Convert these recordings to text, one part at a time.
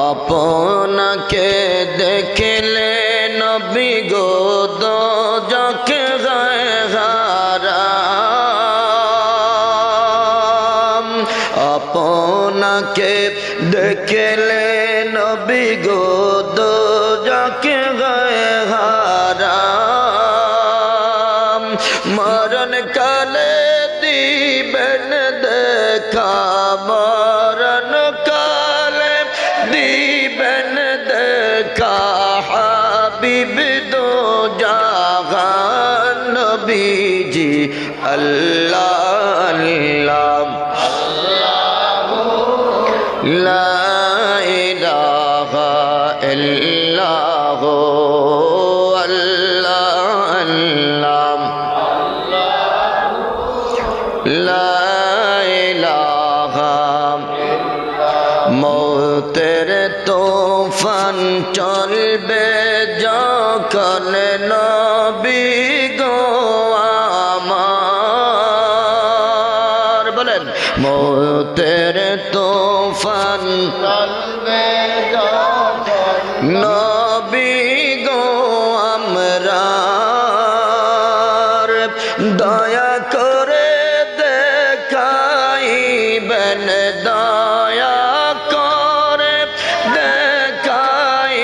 আপনাকে দেখলে নবী গো দোজখ গায়ে হারাম। আপনাকে দেখলে নবী গো দোজখ গায়ে হারাম। মরণ কালে দিবেন দেখা, মরণ কালে দিবেন দেখা, হাবিব দো জাহান নবীজি আল্লাহ আল্লাহ লা ইলাহা ইল্লাল্লাহ আল্লাহ আল্লাহ লা ইলাহা। মৌতের তুফান চলবে যখন নবী গো আমার, বলেন মৌতের তুফান চলবে যখন নবী গো আমরার। দয়া করে দেখাইবেন, দয়া করে দেখাইবেন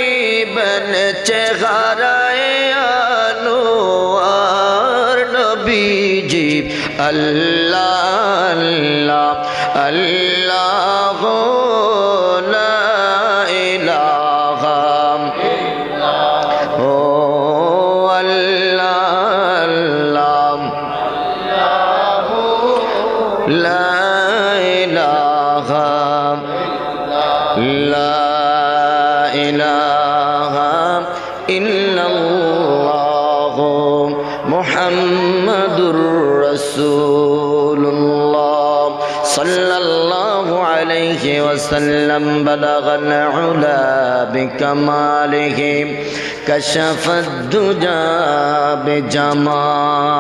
চেহারায় আনোয়ার নবীজি আল্লাহ আল্লাহ লা ইলাহা ও আল্লাহ লা ইলাহা লা ইলাহা ইল্লাল্লাহ মুহাম্মাদুর রাসূলুল্লাহ সাল্লাল্লাহু আলাইহি ওয়াসাল্লাম। বালাগাল উলা বিকামালিহি কাশাফাদ দুজা বিজামালিহি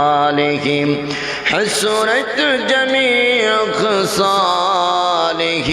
حسنت جميع خصاله